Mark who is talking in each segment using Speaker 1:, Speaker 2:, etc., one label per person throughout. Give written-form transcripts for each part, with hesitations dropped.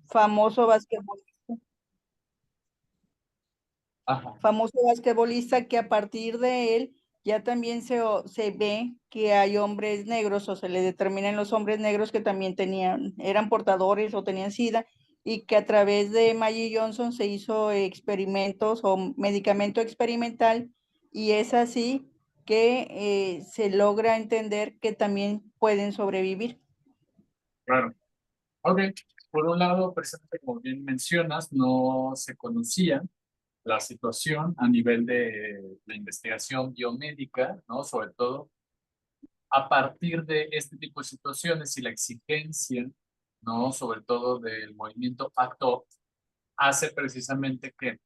Speaker 1: famoso basquetbolista,
Speaker 2: Ajá,
Speaker 1: que a partir de él ya también se ve que hay hombres negros o se le determinan los hombres negros que también eran portadores o tenían SIDA y que a través de Maggie Johnson se hizo experimentos o medicamento experimental y es así que se logra entender que también pueden sobrevivir.
Speaker 2: claro. Ok, por un lado, precisamente como bien mencionas, no se conocía la situación a nivel de la investigación biomédica, ¿no? Sobre todo a partir de este tipo de situaciones y la exigencia, ¿no? Sobre todo del movimiento ACT UP, hace precisamente que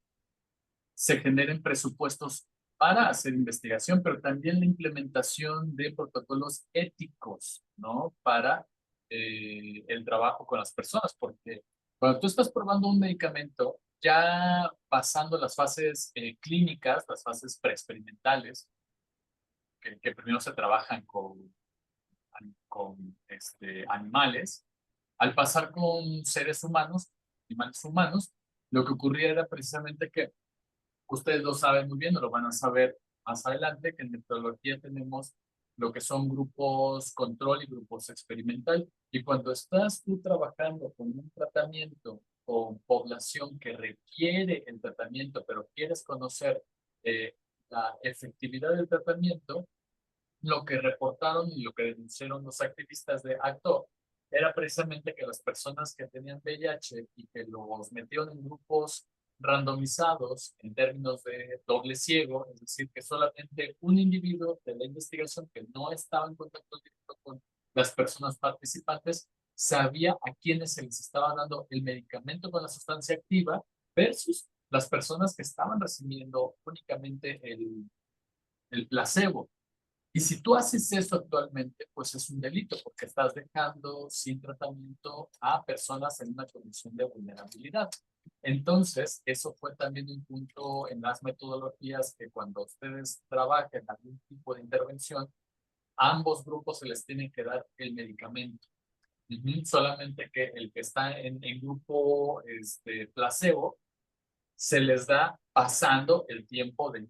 Speaker 2: se generen presupuestos para hacer investigación, pero también la implementación de protocolos éticos, ¿no? Para el trabajo con las personas, porque cuando tú estás probando un medicamento, ya pasando las fases clínicas, las fases preexperimentales, que primero se trabajan con animales, al pasar con seres humanos, animales humanos, lo que ocurría era precisamente que ustedes lo saben muy bien, o lo van a saber más adelante, que en metodología tenemos lo que son grupos control y grupos experimental. Y cuando estás tú trabajando con un tratamiento con población que requiere el tratamiento, pero quieres conocer la efectividad del tratamiento, lo que reportaron y lo que denunciaron los activistas de ACTO era precisamente que las personas que tenían VIH y que los metieron en grupos randomizados en términos de doble ciego, es decir, que solamente un individuo de la investigación que no estaba en contacto directo con las personas participantes sabía a quienes se les estaba dando el medicamento con la sustancia activa versus las personas que estaban recibiendo únicamente el placebo. Y si tú haces eso actualmente, pues es un delito porque estás dejando sin tratamiento a personas en una condición de vulnerabilidad. Entonces, eso fue también un punto en las metodologías que cuando ustedes trabajen algún tipo de intervención, a ambos grupos se les tiene que dar el medicamento. Solamente que el que está en grupo placebo se les da pasando el tiempo de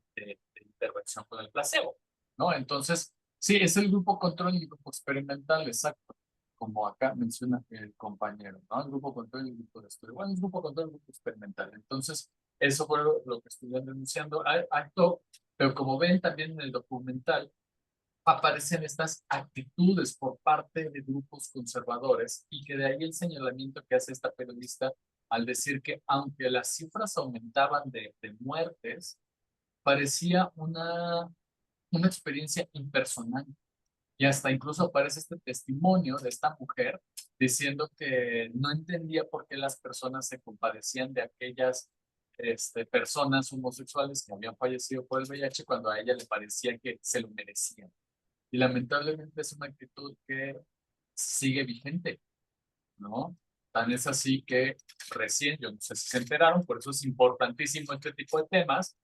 Speaker 2: intervención con el placebo, ¿no? Entonces, sí, es el grupo control y el grupo experimental, exacto, como acá menciona el compañero, ¿no? El grupo control y el grupo de estudio. Bueno, el grupo control y el grupo experimental. Entonces, eso fue lo que estuvieron denunciando acto, pero como ven también en el documental, aparecen estas actitudes por parte de grupos conservadores y que de ahí el señalamiento que hace esta periodista al decir que aunque las cifras aumentaban de muertes, parecía una experiencia impersonal. Y hasta incluso aparece este testimonio de esta mujer diciendo que no entendía por qué las personas se compadecían de aquellas personas homosexuales que habían fallecido por el VIH cuando a ella le parecía que se lo merecían. Y lamentablemente es una actitud que sigue vigente, ¿no? Tan es así que recién, yo no sé si se enteraron, por eso es importantísimo este tipo de temas,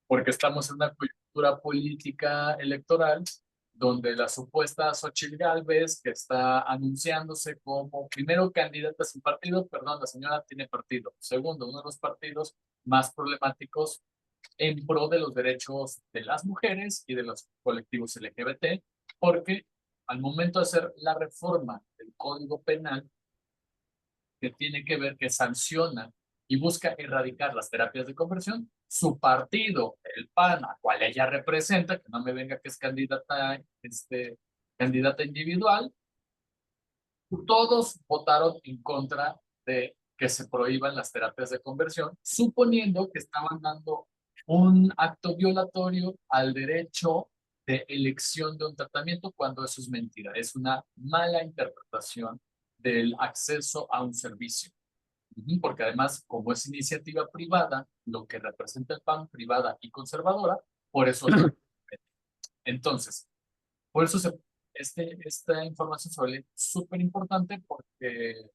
Speaker 2: porque estamos en una coyuntura política electoral donde la supuesta Xochitl Gálvez, que está anunciándose como, primero, candidata sin partido, perdón, la señora tiene partido. Segundo, uno de los partidos más problemáticos en pro de los derechos de las mujeres y de los colectivos LGBT, porque al momento de hacer la reforma del Código Penal, que tiene que ver, que sanciona y busca erradicar las terapias de conversión, su partido, el PAN, a cual ella representa, que no me venga que es candidata individual, todos votaron en contra de que se prohíban las terapias de conversión, suponiendo que estaban dando un acto violatorio al derecho de elección de un tratamiento cuando eso es mentira. Es una mala interpretación del acceso a un servicio. Porque además, como es iniciativa privada, lo que representa el PAN, privada y conservadora, por eso lo... Entonces, por eso esta información se vuelve súper importante porque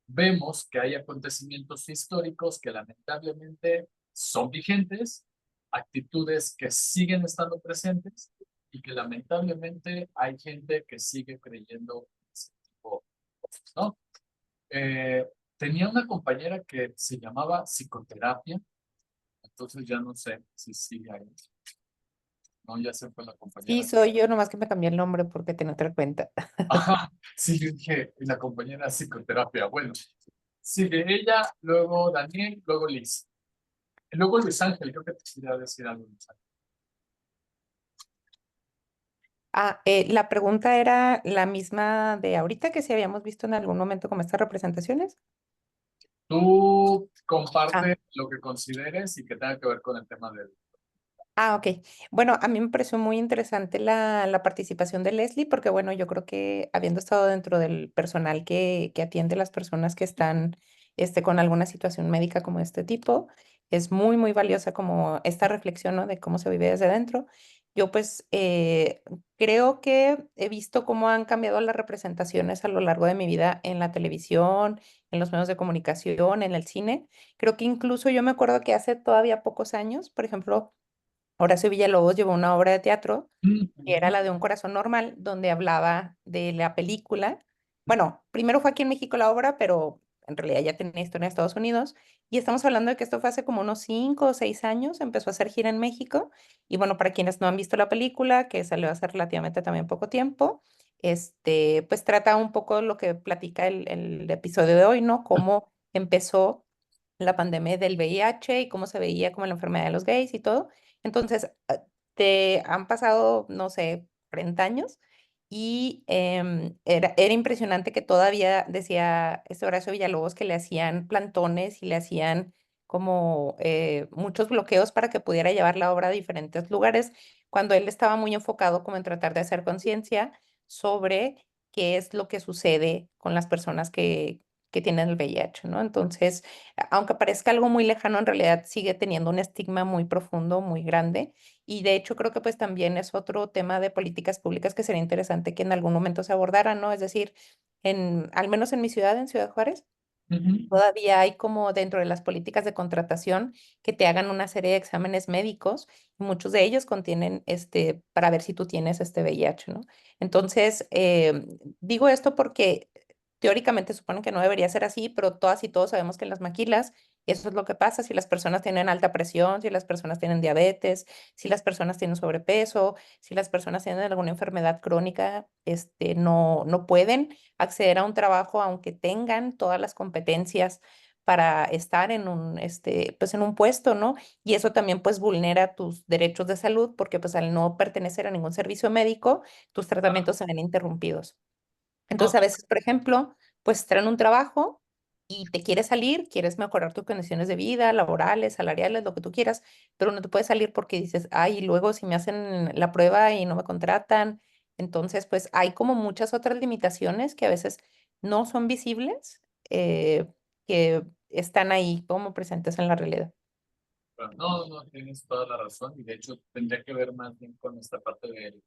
Speaker 2: vemos que hay acontecimientos históricos que lamentablemente son vigentes, actitudes que siguen estando presentes y que lamentablemente hay gente que sigue creyendo en ese tipo de cosas, ¿no? Eh, tenía una compañera que se llamaba psicoterapia, entonces ya no sé si sigue ahí. No, ya se fue la
Speaker 3: Sí,
Speaker 2: compañera.
Speaker 3: soy yo, nomás que me cambié el nombre porque tenía otra cuenta.
Speaker 2: Ajá, sí, yo dije, y la compañera psicoterapia. Bueno, sigue ella, luego Daniel, luego Liz. Y luego Luis Ángel, creo que te quería decir algo, Luis Ángel.
Speaker 3: La pregunta era la misma de ahorita, que si habíamos visto en algún momento como estas representaciones.
Speaker 2: Tú
Speaker 3: Ah,
Speaker 2: comparte lo que consideres y que tenga que ver con el tema del...
Speaker 3: ok. Bueno, a mí me pareció muy interesante la participación de Leslie, porque bueno, yo creo que habiendo estado dentro del personal que atiende a las personas que están con alguna situación médica como este tipo, es muy, muy valiosa como esta reflexión, ¿no? De cómo se vive desde dentro. Yo pues creo que he visto cómo han cambiado las representaciones a lo largo de mi vida en la televisión, en los medios de comunicación, en el cine. Creo que incluso yo me acuerdo que hace todavía pocos años, por ejemplo, Horacio Villalobos llevó una obra de teatro que era
Speaker 2: Ujú.
Speaker 3: la de Un corazón normal, donde hablaba de la película. Bueno, primero fue aquí en México la obra, pero en realidad ya tenía historia en Estados Unidos. Y estamos hablando de que esto fue hace como unos 5 o 6 años, empezó a hacer gira en México. Y bueno, para quienes no han visto la película, que salió hace relativamente también poco tiempo, pues trata un poco lo que platica el episodio de hoy, ¿no? Cómo empezó la pandemia del VIH y cómo se veía como la enfermedad de los gays y todo. Entonces, te han pasado, no sé, 40 años y era impresionante que todavía decía este Horacio Villalobos que le hacían plantones y le hacían como muchos bloqueos para que pudiera llevar la obra a diferentes lugares, cuando él estaba muy enfocado como en tratar de hacer conciencia sobre qué es lo que sucede con las personas que tienen el VIH, ¿no? Entonces, aunque parezca algo muy lejano, en realidad sigue teniendo un estigma muy profundo, muy grande. Y de hecho creo que pues también es otro tema de políticas públicas que sería interesante que en algún momento se abordara, ¿no? Es decir, al menos en mi ciudad, en Ciudad Juárez,
Speaker 2: Ujú.
Speaker 3: todavía hay como dentro de las políticas de contratación que te hagan una serie de exámenes médicos y muchos de ellos contienen para ver si tú tienes este VIH, ¿no? Entonces, digo esto porque teóricamente supone que no debería ser así, pero todas y todos sabemos que en las maquilas eso es lo que pasa. Si las personas tienen alta presión, si las personas tienen diabetes, si las personas tienen sobrepeso, si las personas tienen alguna enfermedad crónica, no pueden acceder a un trabajo aunque tengan todas las competencias para estar pues en un puesto, ¿no? Y eso también pues vulnera tus derechos de salud porque pues al no pertenecer a ningún servicio médico, tus tratamientos se ven interrumpidos.
Speaker 2: No,
Speaker 3: Entonces, a veces, por ejemplo, pues traen un trabajo y te quieres salir, quieres mejorar tus condiciones de vida, laborales, salariales, lo que tú quieras, pero no te puedes salir porque dices, ay, y luego si me hacen la prueba y no me contratan. Entonces, pues hay como muchas otras limitaciones que a veces no son visibles, que están ahí como presentes en la realidad.
Speaker 2: no, tienes toda la razón y de hecho tendría que ver más bien con esta parte del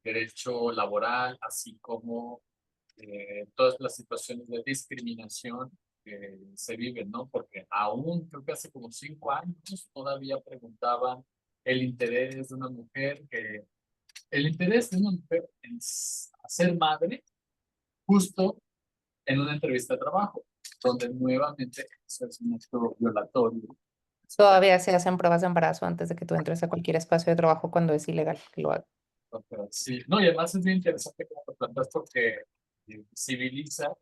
Speaker 2: derecho laboral, así como todas las situaciones de discriminación que se viven, ¿no? Porque aún creo que hace como 5 años todavía preguntaban el interés de una mujer, el interés de una mujer en ser madre justo en una entrevista de trabajo, donde nuevamente eso es un acto violatorio.
Speaker 3: Todavía se hacen pruebas de embarazo antes de que tú entres a cualquier espacio de trabajo cuando es ilegal que lo hagas.
Speaker 2: Sí, no, y además es bien interesante cómo lo planteas porque civiliza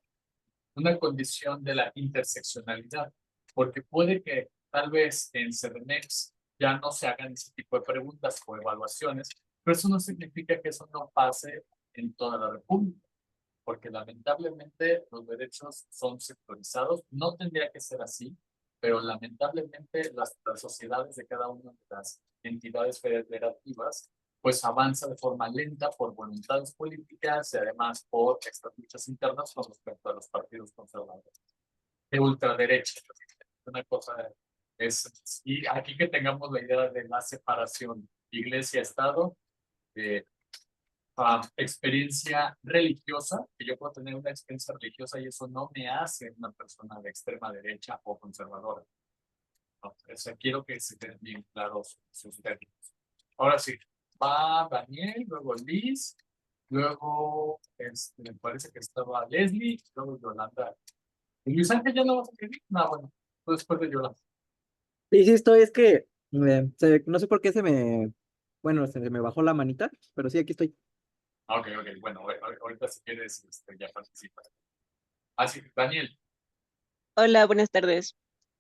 Speaker 2: una condición de la interseccionalidad, porque puede que tal vez en CDMX ya no se hagan ese tipo de preguntas o evaluaciones, pero eso no significa que eso no pase en toda la República, porque lamentablemente los derechos son sectorizados, no tendría que ser así, pero lamentablemente las sociedades de cada una de las entidades federativas pues avanza de forma lenta por voluntades políticas y además por estas luchas internas con respecto a los partidos conservadores de ultraderecha. Una cosa es, y aquí que tengamos la idea de la separación iglesia-estado, eh, experiencia religiosa, que yo puedo tener una experiencia religiosa y eso no me hace una persona de extrema derecha o conservadora. No, o sea, quiero que se queden bien claros sus términos. Ahora sí, va Daniel, luego Liz, luego me parece que estaba Leslie, luego Yolanda. ¿Y Luis Ángel ya no vas a escribir? No, bueno, pues después de llorar.
Speaker 4: Sí, sí estoy, es que no sé por qué bueno, se me bajó la manita, pero sí, aquí estoy.
Speaker 2: Ok, ok, bueno, ahorita si quieres ya participas. Así, Daniel.
Speaker 5: Hola, buenas tardes.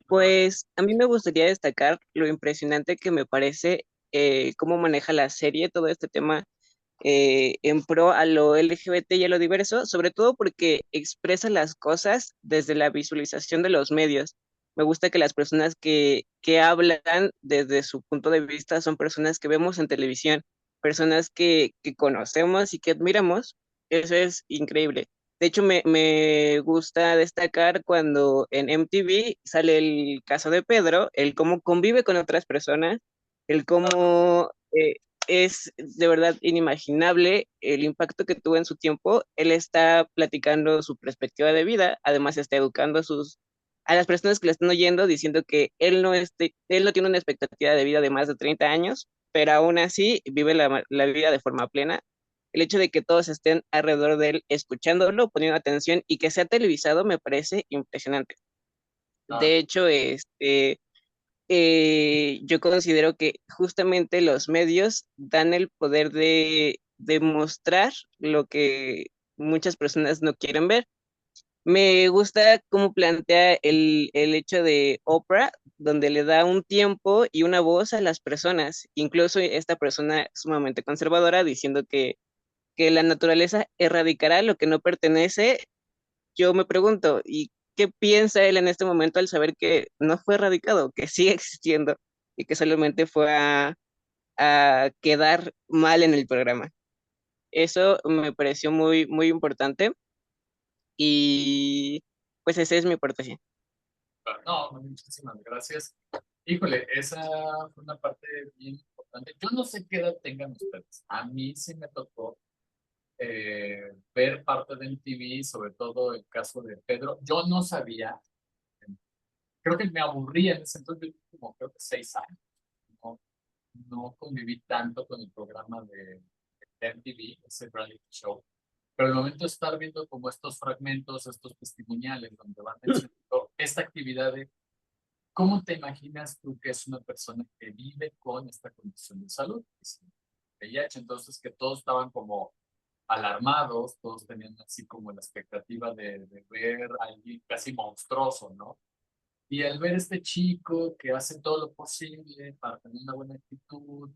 Speaker 5: Pues a mí me gustaría destacar lo impresionante que me parece cómo maneja la serie todo este tema en pro a lo LGBT y a lo diverso, sobre todo porque expresa las cosas desde la visualización de los medios. Me gusta que las personas que hablan desde su punto de vista son personas que vemos en televisión, personas que conocemos y que admiramos. Eso es increíble. De hecho, me gusta destacar cuando en MTV sale el caso de Pedro, el cómo convive con otras personas, el cómo es de verdad inimaginable el impacto que tuvo en su tiempo. Él está platicando su perspectiva de vida, además está educando a las personas que le están oyendo, diciendo que él no tiene una expectativa de vida de más de 30 años, pero aún así vive la vida de forma plena. El hecho de que todos estén alrededor de él escuchándolo, poniendo atención y que sea televisado me parece impresionante.
Speaker 2: Ah,
Speaker 5: De hecho, yo considero que justamente los medios dan el poder de mostrar lo que muchas personas no quieren ver. Me gusta cómo plantea el hecho de Oprah, donde le da un tiempo y una voz a las personas, incluso esta persona sumamente conservadora, diciendo que la naturaleza erradicará lo que no pertenece. Yo me pregunto, ¿y qué piensa él en este momento al saber que no fue erradicado, que sigue existiendo y que solamente fue a quedar mal en el programa? Eso me pareció muy, muy importante y pues esa es mi aportación.
Speaker 2: no, muchísimas gracias. Híjole, esa fue una parte bien importante. Yo no sé qué edad tengan ustedes. A mí sí me tocó ver parte de MTV, sobre todo el caso de Pedro. Yo no sabía, creo que me aburría en ese entonces, yo como creo que 6 años. No, no conviví tanto con el programa de MTV, ese reality show. Pero el momento de estar viendo como estos fragmentos, estos testimoniales donde van mencionando esta actividad de cómo te imaginas tú que es una persona que vive con esta condición de salud, que es VIH, entonces que todos estaban como alarmados, todos tenían así como la expectativa de ver a alguien casi monstruoso, ¿no? Y al ver este chico que hace todo lo posible para tener una buena actitud,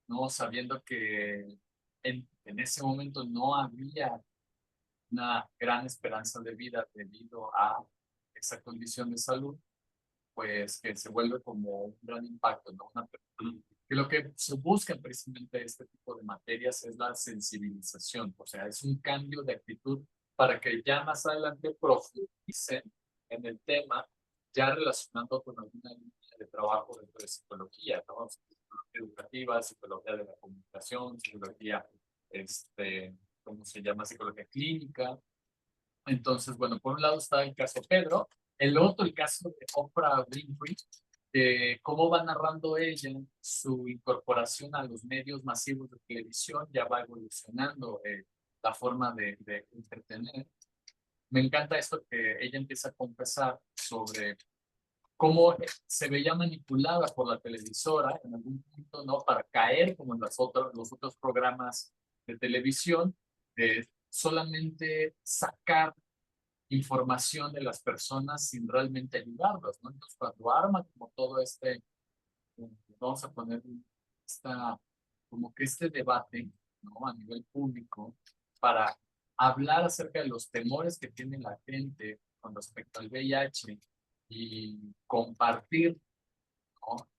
Speaker 2: ¿no? Sabiendo que en ese momento no había una gran esperanza de vida debido a esa condición de salud, pues que se vuelve como un gran impacto, ¿no? Que lo que se busca precisamente este tipo de materias es la sensibilización, o sea, es un cambio de actitud para que ya más adelante profundicen en el tema, ya relacionando con alguna línea de trabajo dentro de psicología, ¿no? Psicología educativa, psicología de la comunicación, psicología, ¿cómo se llama? Psicología clínica. Entonces, bueno, por un lado está el caso Pedro, el otro, el caso de Oprah Winfrey, cómo va narrando ella su incorporación a los medios masivos de televisión, ya va evolucionando la forma de entretener. Me encanta esto que ella empieza a confesar sobre cómo se veía manipulada por la televisora en algún punto, ¿no? Para caer como en los otros programas de televisión, de solamente sacar información de las personas sin realmente ayudarlos, ¿no? Entonces, cuando arma como todo vamos a poner como que este debate, ¿no? A nivel público, para hablar acerca de los temores que tiene la gente con respecto al VIH y compartir, ¿no?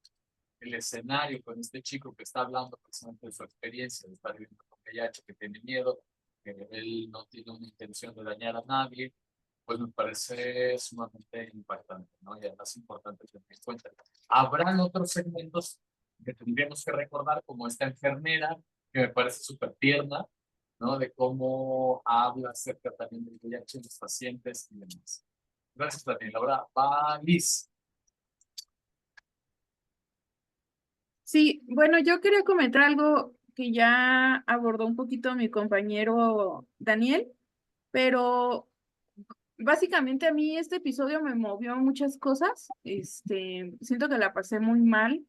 Speaker 2: El escenario con este chico que está hablando precisamente de su experiencia de estar viviendo con VIH, que tiene miedo, que él no tiene una intención de dañar a nadie, pues me parece sumamente impactante, ¿no? Y además importante tener en cuenta. Habrán otros segmentos que tendríamos que recordar, como esta enfermera, que me parece súper tierna, ¿no? De cómo habla acerca también del VIH en los pacientes y demás. Gracias, Daniel. Ahora va Liz.
Speaker 6: Sí, bueno, yo quería comentar algo que ya abordó un poquito mi compañero Daniel, pero básicamente a mí este episodio me movió muchas cosas. Siento que la pasé muy mal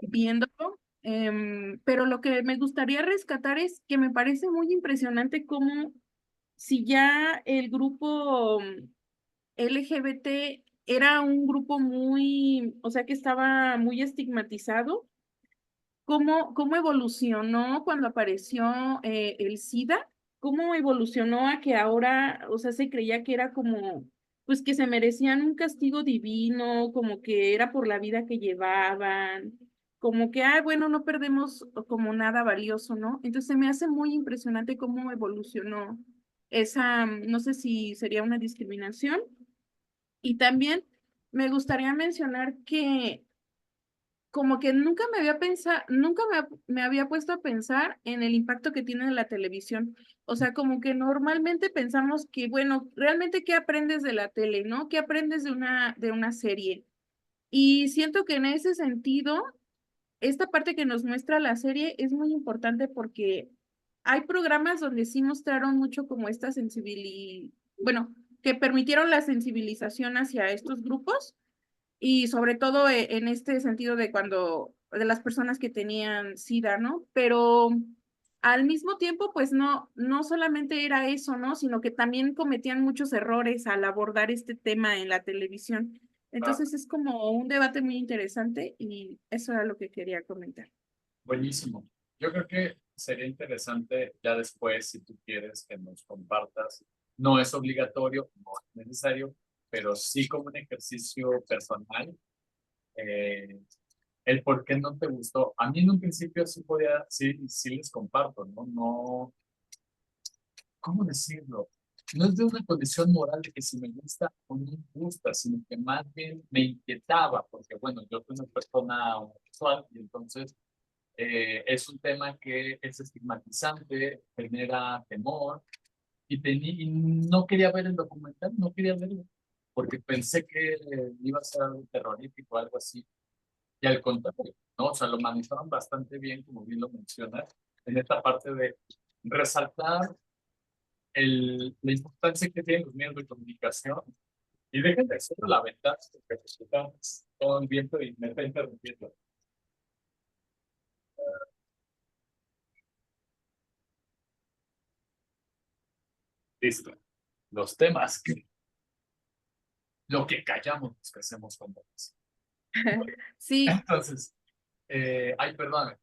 Speaker 6: viéndolo. Pero lo que me gustaría rescatar es que me parece muy impresionante cómo si ya el grupo LGBT era un grupo muy, o sea, que estaba muy estigmatizado, cómo evolucionó cuando apareció el SIDA, cómo evolucionó a que ahora, o sea, se creía que era como, pues que se merecían un castigo divino, como que era por la vida que llevaban, como que, ah, bueno, no perdemos como nada valioso, ¿no? Entonces se me hace muy impresionante cómo evolucionó esa, no sé si sería una discriminación. Y también me gustaría mencionar que como que nunca me había pensado, nunca me había puesto a pensar en el impacto que tiene la televisión. O sea, como que normalmente pensamos que, bueno, realmente qué aprendes de la tele, ¿no? ¿Qué aprendes de una serie? Y siento que en ese sentido, esta parte que nos muestra la serie es muy importante porque hay programas donde sí mostraron mucho como esta sensibilidad, bueno, que permitieron la sensibilización hacia estos grupos y sobre todo en este sentido de cuando, de las personas que tenían SIDA, ¿no? Pero al mismo tiempo, pues no solamente era eso, ¿no? Sino que también cometían muchos errores al abordar este tema en la televisión.
Speaker 2: Ah,
Speaker 6: Entonces es como un debate muy interesante y eso era lo que quería comentar.
Speaker 2: buenísimo. Yo creo que sería interesante ya después, si tú quieres, que nos compartas. No es obligatorio, no es necesario, pero sí como un ejercicio personal, eh, el por qué no te gustó. A mí en un principio sí podía, sí les comparto, ¿no? No, ¿cómo decirlo? No es de una condición moral de que si me gusta o no me gusta, sino que más bien me inquietaba, porque bueno, yo soy una persona homosexual y entonces es un tema que es estigmatizante, genera temor y no quería ver el documental, no quería verlo, porque pensé que iba a ser algo terrorífico, algo así. Y al contrario, ¿no? O sea, lo manejaron bastante bien, como bien lo mencionas, en esta parte de resaltar la importancia que tienen los medios de comunicación y dejen de hacer la ventaja porque resulta todo el viento y me está interrumpiendo. Listo. Los temas que lo que callamos los que hacemos con voz.
Speaker 6: Sí,
Speaker 2: Entonces, ay, perdóname.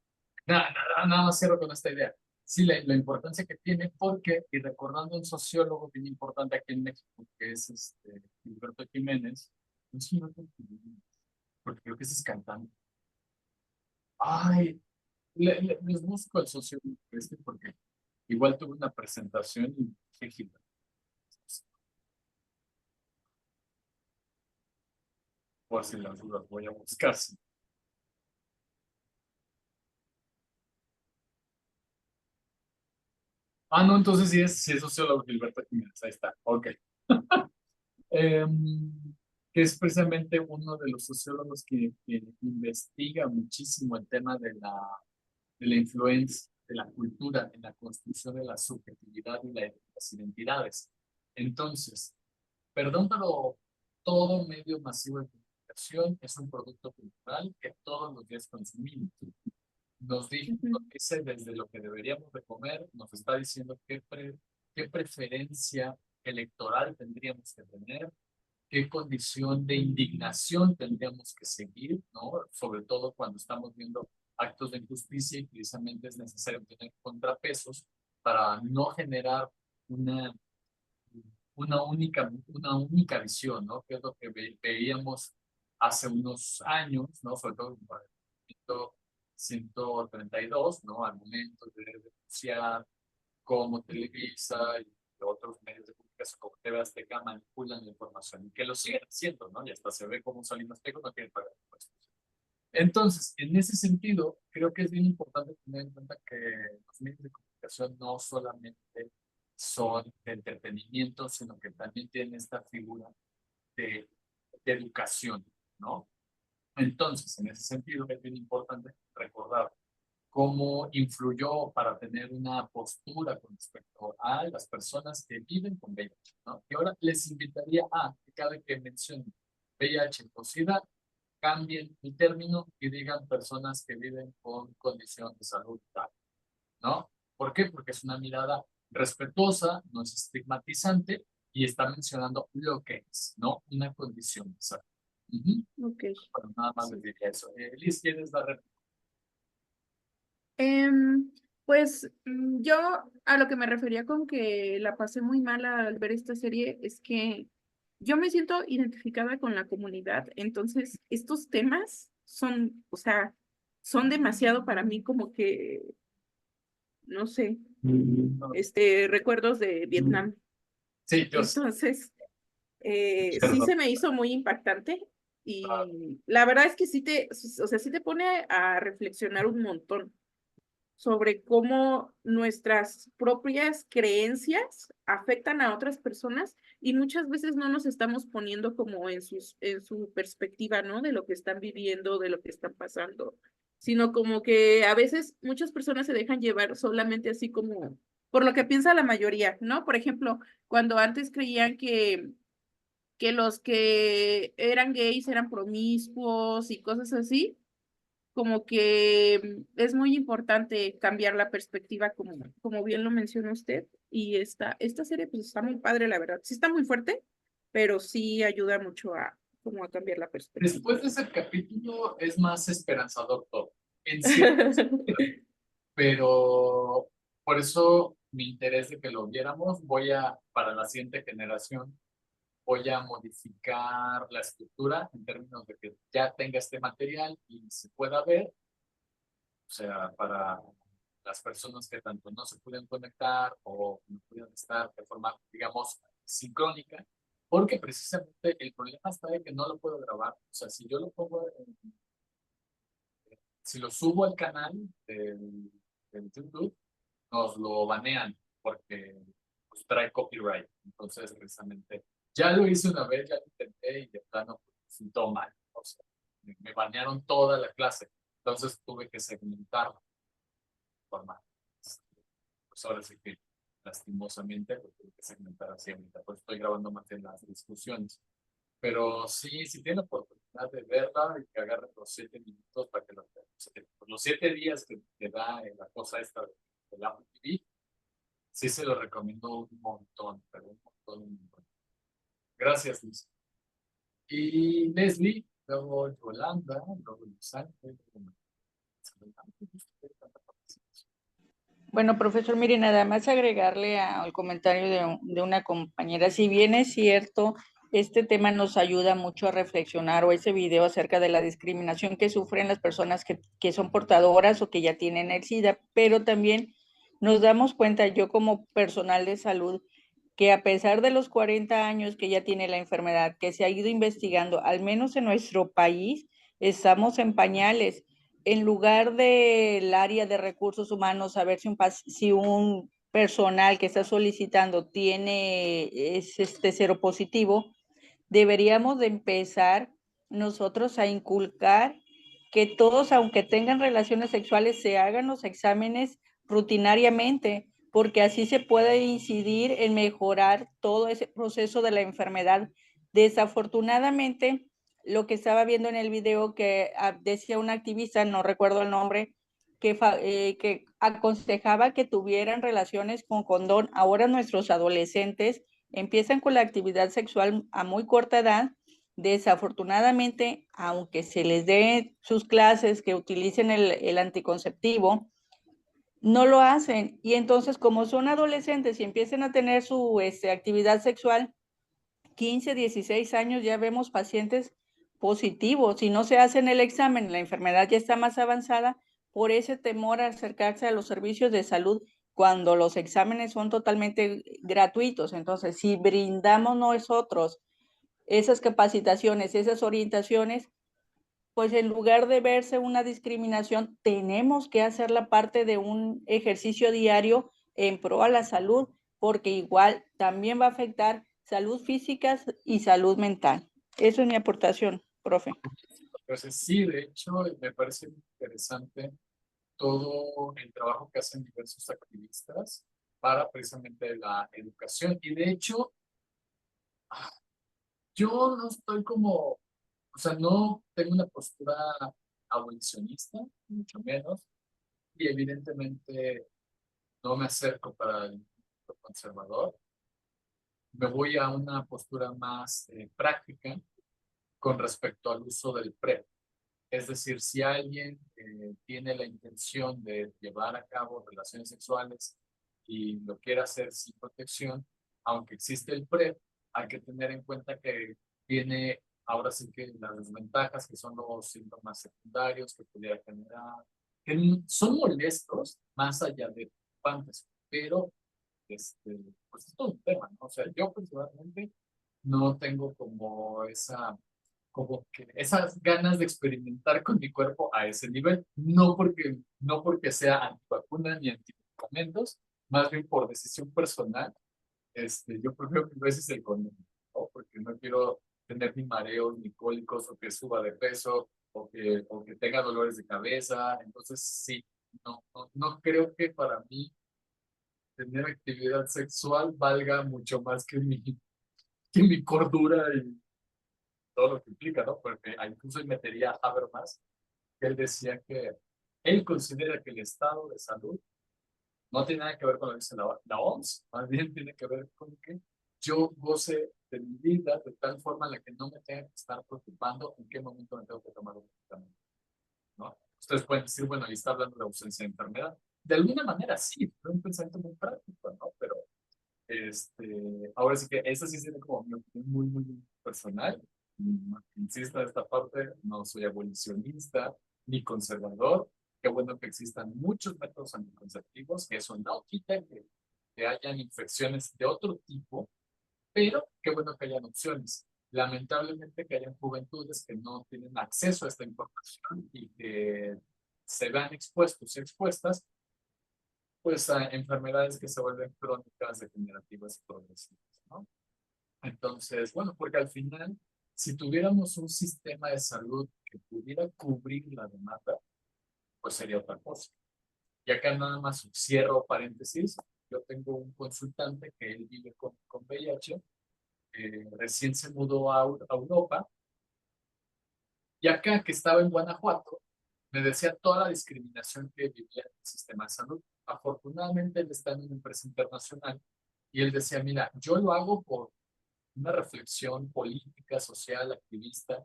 Speaker 2: Nada más cierro con esta idea. Sí, la importancia que tiene, porque, y recordando un sociólogo bien importante aquí en México, que es Gilberto Jiménez, no es Gilberto Jiménez, porque creo que ese es cantante. Ay, les busco el sociólogo porque igual tuve una presentación y dije Gilberto. Por si las dudas voy a buscar. Sí. Ah, no, entonces sí es sociólogo Gilberto Jiménez, ahí está, ok. Em, que es precisamente uno de los sociólogos que investiga muchísimo el tema de la influencia de la cultura en la construcción de la subjetividad y las identidades. Entonces, perdón, pero todo medio masivo de comunicación es un producto cultural que todos los días consumimos.
Speaker 6: ujú,
Speaker 2: Nos dice desde lo que deberíamos de comer, nos está diciendo qué preferencia electoral tendríamos que tener, qué condición de indignación tendríamos que seguir, ¿no? Sobre todo cuando estamos viendo actos de injusticia y precisamente es necesario tener contrapesos para no generar una, una única visión, ¿no? Que es lo que veíamos hace unos años, ¿no? Sobre todo en el movimiento 132, ¿no? Al momento de denunciar cómo Televisa y otros medios de comunicación como TV Azteca manipulan la información y que lo siguen haciendo, ¿no? Y hasta se ve como Salinas Pliego no quiere pagar impuestos. Entonces, en ese sentido, creo que es bien importante tener en cuenta que los medios de comunicación no solamente son de entretenimiento, sino que también tienen esta figura de, de educación, ¿no? Entonces, en ese sentido, es bien importante recordar cómo influyó para tener una postura con respecto a las personas que viven con VIH, ¿no? Y ahora les invitaría a que cada que mencionen VIH o SIDA, cambien el término y digan personas que viven con condición de salud tal, ¿no? ¿Por qué? Porque es una mirada respetuosa, no es estigmatizante y está mencionando lo que es, ¿no? Una condición de salud.
Speaker 6: Ok.
Speaker 2: Bueno, nada más les diría eso. Liz, ¿tienes la réplica?
Speaker 6: Pues yo a lo que me refería con que la pasé muy mal al ver esta serie es que yo me siento identificada con la comunidad, entonces estos temas son, o sea, son demasiado para mí como que, no sé, recuerdos de Vietnam.
Speaker 2: Sí, yo sé.
Speaker 6: Entonces, sí
Speaker 2: Perdón.
Speaker 6: se me hizo muy impactante y la verdad es que sí te pone a reflexionar un montón sobre cómo nuestras propias creencias afectan a otras personas y muchas veces no nos estamos poniendo como en su perspectiva, ¿no? De lo que están viviendo, de lo que están pasando, sino como que a veces muchas personas se dejan llevar solamente así como por lo que piensa la mayoría, ¿no? Por ejemplo, cuando antes creían que los que eran gays eran promiscuos y cosas así, como que es muy importante cambiar la perspectiva, como bien lo mencionó usted, y esta serie pues está muy padre, la verdad. Sí está muy fuerte, pero sí ayuda mucho como a cambiar la perspectiva.
Speaker 2: Después de ese capítulo es más esperanzador todo, en cierto sentido, pero por eso mi interés de que lo viéramos, para la siguiente generación, voy a modificar la estructura en términos de que ya tenga este material y se pueda ver, o sea, para las personas que tanto no se pueden conectar o no pueden estar de forma, digamos, sincrónica, porque precisamente el problema está de que no lo puedo grabar. O sea, si yo lo pongo, si lo subo al canal del YouTube, nos lo banean porque pues, trae copyright. Entonces, precisamente, ya lo hice una vez, ya lo intenté y de plano pues, resultó mal. O sea, me banearon toda la clase. Entonces tuve que segmentarla de forma. Pues ahora sí que lastimosamente lo tuve que segmentar así ahorita. Pues estoy grabando más en las discusiones. Pero sí, si tiene la oportunidad de verla y que agarre los 7 minutos para que los 7 días que da la cosa esta del Apple TV, sí se lo recomiendo un montón, pero un montón, un montón. Gracias, Luis. Y Leslie, luego Yolanda, luego Luis Ángel,
Speaker 1: Bueno, profesor, mire, nada más agregarle al comentario de una compañera, si bien es cierto, este tema nos ayuda mucho a reflexionar o ese video acerca de la discriminación que sufren las personas que son portadoras o que ya tienen el SIDA, pero también nos damos cuenta, yo como personal de salud, que a pesar de los 40 años que ya tiene la enfermedad, que se ha ido investigando, al menos en nuestro país, estamos en pañales. En lugar del área de recursos humanos, saber si un personal que está solicitando es seropositivo, deberíamos de empezar nosotros a inculcar que todos, aunque tengan relaciones sexuales, se hagan los exámenes rutinariamente, porque así se puede incidir en mejorar todo ese proceso de la enfermedad. Desafortunadamente, lo que estaba viendo en el video que decía una activista, no recuerdo el nombre, que aconsejaba que tuvieran relaciones con condón. Ahora nuestros adolescentes empiezan con la actividad sexual a muy corta edad. Desafortunadamente, aunque se les dé sus clases que utilicen el anticonceptivo, no lo hacen. Y entonces, como son adolescentes y empiezan a tener su actividad sexual, 15, 16 años ya vemos pacientes positivos. Si no se hacen el examen, la enfermedad ya está más avanzada por ese temor a acercarse a los servicios de salud cuando los exámenes son totalmente gratuitos. Entonces, si brindamos nosotros esas capacitaciones, esas orientaciones, pues en lugar de verse una discriminación, tenemos que hacer la parte de un ejercicio diario en pro a la salud, porque igual también va a afectar salud física y salud mental. Eso es mi aportación, profe.
Speaker 2: Entonces, sí, de hecho, me parece interesante todo el trabajo que hacen diversos activistas para precisamente la educación. Y de hecho, yo no estoy como, o sea, no tengo una postura abolicionista, mucho menos, y evidentemente no me acerco para el movimiento conservador. Me voy a una postura más práctica con respecto al uso del PrEP. Es decir, si alguien tiene la intención de llevar a cabo relaciones sexuales y lo quiere hacer sin protección, aunque existe el PrEP, hay que tener en cuenta que tiene ahora sí que las desventajas, que son los síntomas secundarios que pudiera generar, que son molestos más allá de preocupantes, pero pues es todo un tema, ¿no? O sea, yo personalmente no tengo como que esas ganas de experimentar con mi cuerpo a ese nivel, no porque sea antivacuna ni antimedicamentos, más bien por decisión personal, yo prefiero mil veces el condón, ¿no? Porque no quiero tener ni mareos, ni cólicos, o que suba de peso, o que tenga dolores de cabeza, entonces sí, no creo que para mí tener actividad sexual valga mucho más que mi cordura y todo lo que implica, ¿no? Porque incluso él metería a Habermas, que él decía que él considera que el estado de salud no tiene nada que ver con lo que dice la OMS, más bien tiene que ver con que yo goce de mi vida de tal forma en la que no me tenga que estar preocupando en qué momento me tengo que tomar un medicamento, ¿no? Ustedes pueden decir, bueno, ahí está hablando de ausencia de enfermedad. De alguna manera sí, es un pensamiento muy práctico, ¿no? Pero ahora sí que esa sí sería como mi opinión muy, muy personal. Insisto en esta parte, no soy abolicionista ni conservador. Qué bueno que existan muchos métodos anticonceptivos, que eso no quita que hayan infecciones de otro tipo, pero qué bueno que hayan opciones. Lamentablemente que hayan juventudes que no tienen acceso a esta información y que se vean expuestos y expuestas pues a enfermedades que se vuelven crónicas, degenerativas y progresivas, ¿no? Entonces, bueno, porque al final, si tuviéramos un sistema de salud que pudiera cubrir la demanda, pues sería otra cosa. Y acá nada más cierro paréntesis, yo tengo un consultante que él vive con VIH, recién se mudó a Europa, y acá que estaba en Guanajuato, me decía toda la discriminación que vivía en el sistema de salud. Afortunadamente él está en una empresa internacional y él decía, mira, yo lo hago por una reflexión política, social, activista,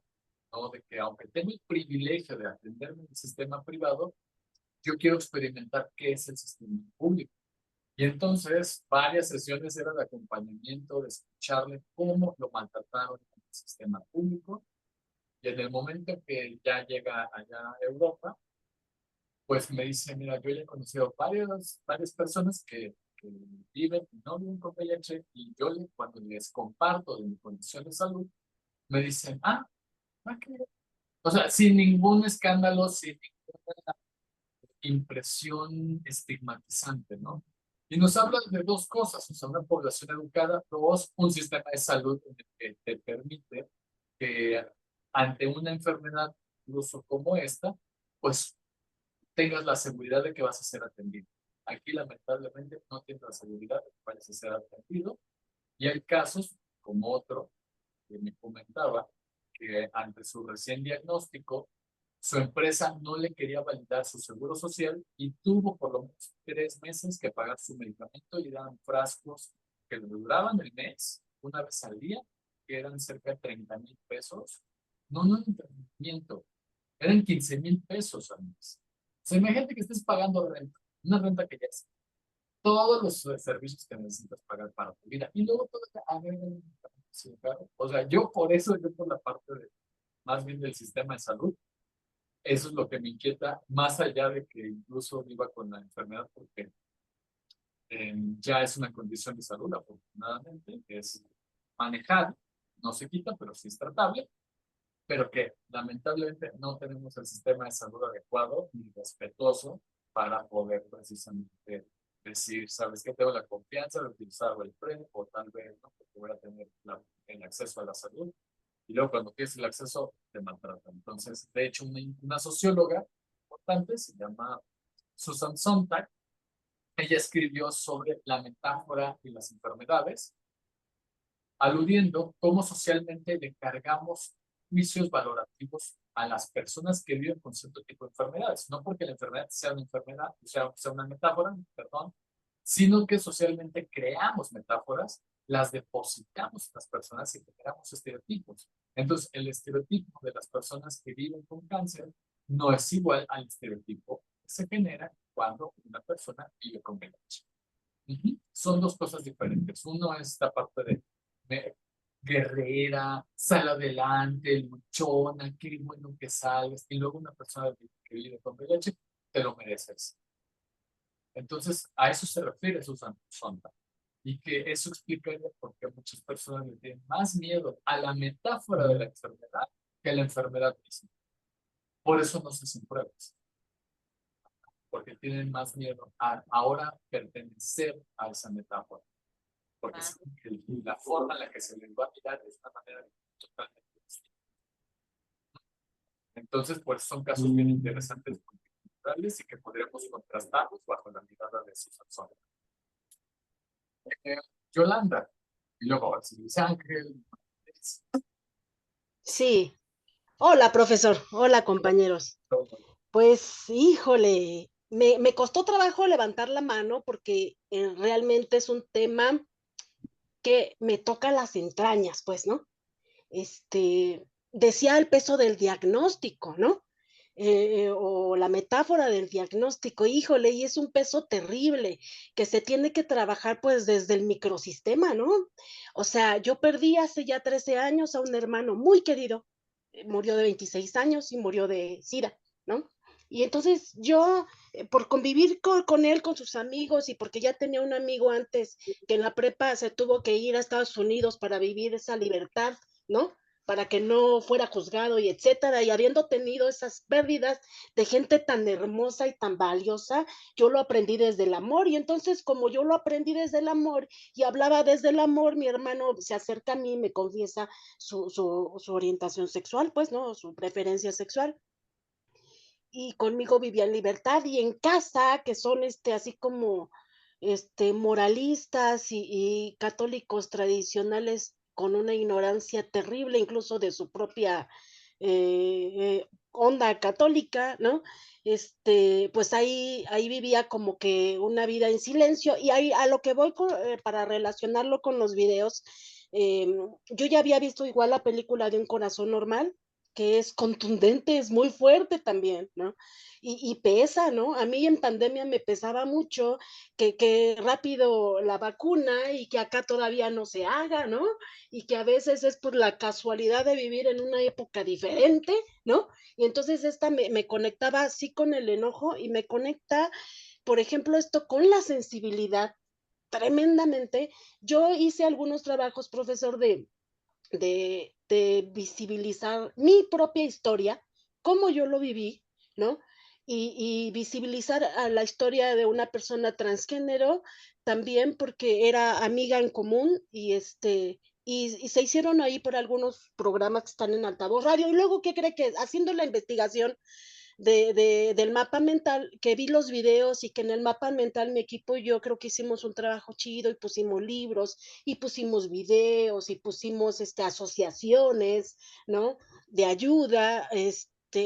Speaker 2: ¿no? De que aunque tengo el privilegio de atenderme en el sistema privado, yo quiero experimentar qué es el sistema público. Y entonces varias sesiones eran de acompañamiento, de escucharle cómo lo maltrataron en el sistema público. Y en el momento que ya llega allá a Europa, pues me dice, mira, yo ya he conocido varias personas que viven y no viven con VIH y yo cuando les comparto de mi condición de salud, me dicen, ¿qué? O sea, sin ningún escándalo, sin ninguna impresión estigmatizante, ¿no? Y nos habla de dos cosas, o sea, una población educada, dos, un sistema de salud en el que te permite que ante una enfermedad incluso como esta, pues tengas la seguridad de que vas a ser atendido. Aquí lamentablemente no tienes la seguridad de que vayas a ser atendido y hay casos como otro que me comentaba que ante su recién diagnóstico su empresa no le quería validar su seguro social y tuvo por lo menos 3 meses que pagar su medicamento y eran frascos que le duraban el mes, una vez al día, que eran cerca de 30,000 pesos. No en tratamiento, eran 15,000 pesos al mes. O sea, imagínate que estés pagando renta, una renta que ya es todos los servicios que necesitas pagar para tu vida y luego todo sí, claro. O sea, yo por la parte más bien del sistema de salud, eso es lo que me inquieta, más allá de que incluso viva con la enfermedad, porque ya es una condición de salud, afortunadamente, es manejable, no se quita, pero sí es tratable, pero que lamentablemente no tenemos el sistema de salud adecuado ni respetuoso para poder precisamente decir, sabes que tengo la confianza de utilizar el PrEP o tal vez no, porque voy a tener el acceso a la salud y luego cuando tienes el acceso te maltratan. Entonces, de hecho, una socióloga importante se llama Susan Sontag, ella escribió sobre la metáfora y las enfermedades, aludiendo cómo socialmente le cargamos juicios valorativos a las personas que viven con cierto tipo de enfermedades, no porque la enfermedad sea una enfermedad, sea una metáfora, perdón, sino que socialmente creamos metáforas, las depositamos en las personas y generamos estereotipos. Entonces, el estereotipo de las personas que viven con cáncer no es igual al estereotipo que se genera cuando una persona vive con VIH. Son dos cosas diferentes. Uno es esta parte de guerrera, sal adelante, luchona, qué bueno que salgas, y luego una persona que vive con VIH, te lo mereces. Entonces, a eso se refiere Susan Sontag. Y que eso explicaría por qué muchas personas le tienen más miedo a la metáfora de la enfermedad que a la enfermedad misma. Por eso no se hacen pruebas. Porque tienen más miedo a ahora pertenecer a esa metáfora. Porque la forma en la que se les va a mirar es una manera totalmente distinta. Entonces, pues son casos bien interesantes y que podríamos contrastarlos bajo la mirada de Susan Sontag. Yolanda, y luego Luis Ángel.
Speaker 7: Sí. Hola, profesor. Hola, compañeros. Pues, híjole, me costó trabajo levantar la mano porque realmente es un tema que me toca las entrañas, pues, ¿no? Decía el peso del diagnóstico, ¿no? O la metáfora del diagnóstico, híjole, y es un peso terrible que se tiene que trabajar pues desde el microsistema, ¿no? O sea, yo perdí hace ya 13 años a un hermano muy querido, murió de 26 años y murió de SIDA, ¿no? Y entonces yo, por convivir con él, con sus amigos, y porque ya tenía un amigo antes que en la prepa se tuvo que ir a Estados Unidos para vivir esa libertad, ¿no? Para que no fuera juzgado y etcétera, y habiendo tenido esas pérdidas de gente tan hermosa y tan valiosa, yo lo aprendí desde el amor, y entonces como yo lo aprendí desde el amor y hablaba desde el amor, mi hermano se acerca a mí y me confiesa su orientación sexual, pues, ¿no? Su preferencia sexual. Y conmigo vivía en libertad, y en casa, que son así como moralistas y católicos tradicionales con una ignorancia terrible, incluso de su propia onda católica, ¿no? Pues ahí vivía como que una vida en silencio, y ahí a lo que voy para relacionarlo con los videos, yo ya había visto igual la película de Un Corazón Normal, que es contundente, es muy fuerte también, ¿no? Y pesa, ¿no? A mí en pandemia me pesaba mucho que rápido la vacuna y que acá todavía no se haga, ¿no? Y que a veces es por la casualidad de vivir en una época diferente, ¿no? Y entonces esta me conectaba así con el enojo, y me conecta, por ejemplo, esto con la sensibilidad tremendamente. Yo hice algunos trabajos, profesor, de visibilizar mi propia historia, cómo yo lo viví, ¿no? Y visibilizar a la historia de una persona transgénero también, porque era amiga en común, y se hicieron ahí por algunos programas que están en Altavoz Radio. Y luego, ¿qué cree? Que haciendo la investigación del mapa mental, que vi los videos, y que en el mapa mental mi equipo y yo creo que hicimos un trabajo chido, y pusimos libros, y pusimos videos, y pusimos asociaciones, ¿no? De ayuda,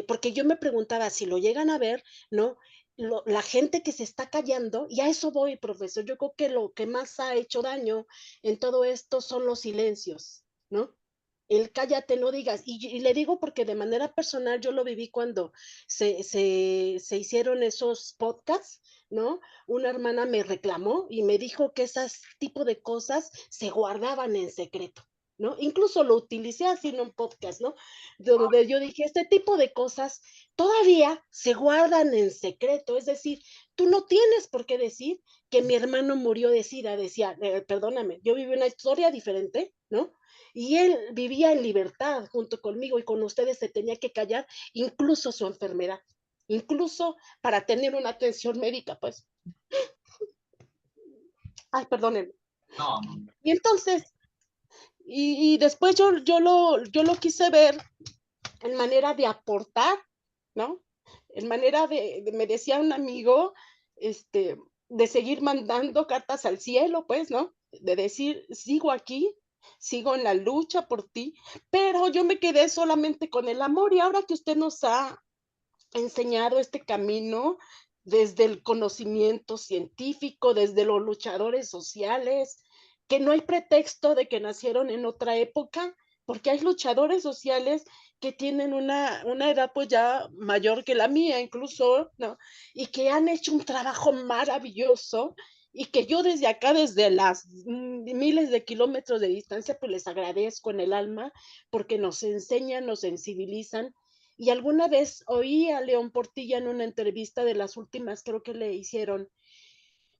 Speaker 7: porque yo me preguntaba si lo llegan a ver, ¿no? La gente que se está callando, y a eso voy, profesor. Yo creo que lo que más ha hecho daño en todo esto son los silencios, ¿no? El cállate, no digas. Y le digo porque de manera personal yo lo viví cuando se hicieron esos podcasts, ¿no? Una hermana me reclamó y me dijo que ese tipo de cosas se guardaban en secreto, ¿no? Incluso lo utilicé así en un podcast, ¿no? Donde yo dije, este tipo de cosas todavía se guardan en secreto, es decir, tú no tienes por qué decir que mi hermano murió de SIDA, decía, perdóname, yo viví una historia diferente, ¿no? Y él vivía en libertad junto conmigo, y con ustedes se tenía que callar incluso su enfermedad, incluso para tener una atención médica, pues. Ay, perdónenme.
Speaker 2: No.
Speaker 7: Y entonces, y después yo lo quise ver en manera de aportar, ¿no? en manera me decía un amigo, de seguir mandando cartas al cielo, pues, ¿no? De decir, sigo aquí, sigo en la lucha por ti, pero yo me quedé solamente con el amor y ahora que usted nos ha enseñado este camino desde el conocimiento científico, desde los luchadores sociales, que no hay pretexto de que nacieron en otra época, porque hay luchadores sociales que tienen una edad pues ya mayor que la mía incluso, ¿no? Y que han hecho un trabajo maravilloso y que yo desde acá, desde las miles de kilómetros de distancia, pues les agradezco en el alma porque nos enseñan, nos sensibilizan y alguna vez oí a León Portilla en una entrevista de las últimas, creo que le hicieron,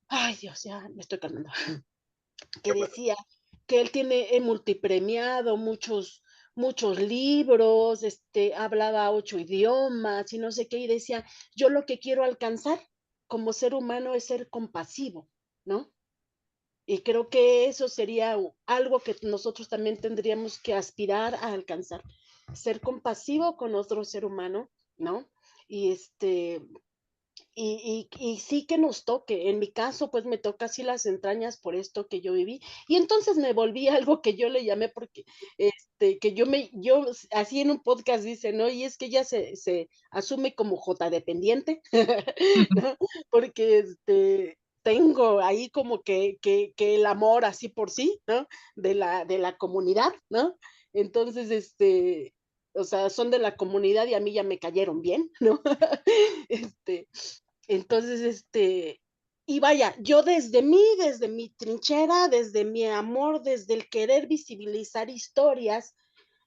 Speaker 7: ay Dios, ya me estoy calmando, que decía que él tiene multipremiado muchos libros, hablaba 8 idiomas y no sé qué, y decía, yo lo que quiero alcanzar como ser humano es ser compasivo, ¿no? Y creo que eso sería algo que nosotros también tendríamos que aspirar a alcanzar, ser compasivo con otro ser humano, ¿no? Y y sí que nos toque. En mi caso, pues me toca así las entrañas por esto que yo viví. Y entonces me volví algo que yo le llamé porque, que yo así en un podcast dice, ¿no? Y es que ella se asume como J dependiente, ¿no? Porque tengo ahí como que el amor así por sí, ¿no? De la comunidad, ¿no? Entonces, o sea, son de la comunidad y a mí ya me cayeron bien, ¿no? Este, entonces, y vaya, yo desde mi trinchera, desde mi amor, desde el querer visibilizar historias,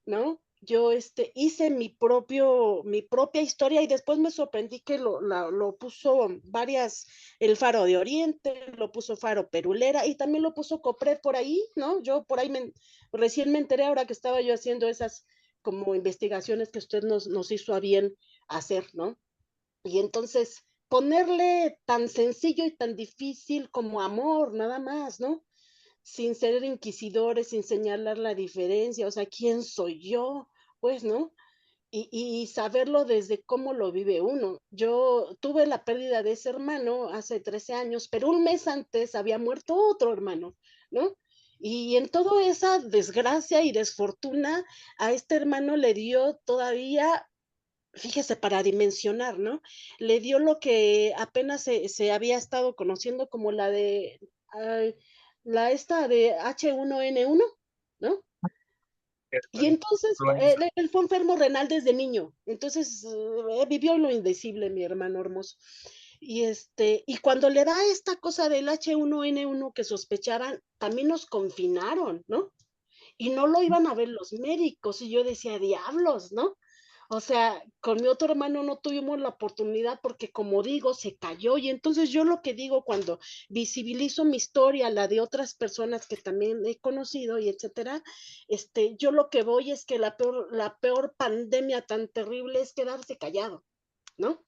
Speaker 7: ¿no? Yo, hice mi propia historia y después me sorprendí que lo puso el Faro de Oriente, lo puso Faro Perulera y también lo puso Copred por ahí, ¿no? Yo por ahí recién me enteré ahora que estaba yo haciendo esas como investigaciones que usted nos hizo a bien hacer, ¿no? Y entonces ponerle tan sencillo y tan difícil como amor, nada más, ¿no? Sin ser inquisidores, sin señalar la diferencia, o sea, ¿quién soy yo? Pues, ¿no? Y saberlo desde cómo lo vive uno. Yo tuve la pérdida de ese hermano hace 13 años, pero un mes antes había muerto otro hermano, ¿no? Y en toda esa desgracia y desfortuna, a este hermano le dio todavía, fíjese, para dimensionar, ¿no? Le dio lo que apenas se había estado conociendo como ay, la esta de H1N1, ¿no? Y entonces,
Speaker 2: Influenza.
Speaker 7: él fue enfermo renal desde niño, entonces vivió lo indecible, mi hermano hermoso. Y cuando le da esta cosa del H1N1 que sospechaban, también nos confinaron, ¿no? Y no lo iban a ver los médicos, y yo decía, diablos, ¿no? O sea, con mi otro hermano no tuvimos la oportunidad porque, como digo, se cayó. Y entonces yo lo que digo cuando visibilizo mi historia, la de otras personas que también he conocido y etcétera, yo lo que voy es que la peor pandemia tan terrible es quedarse callado, ¿no?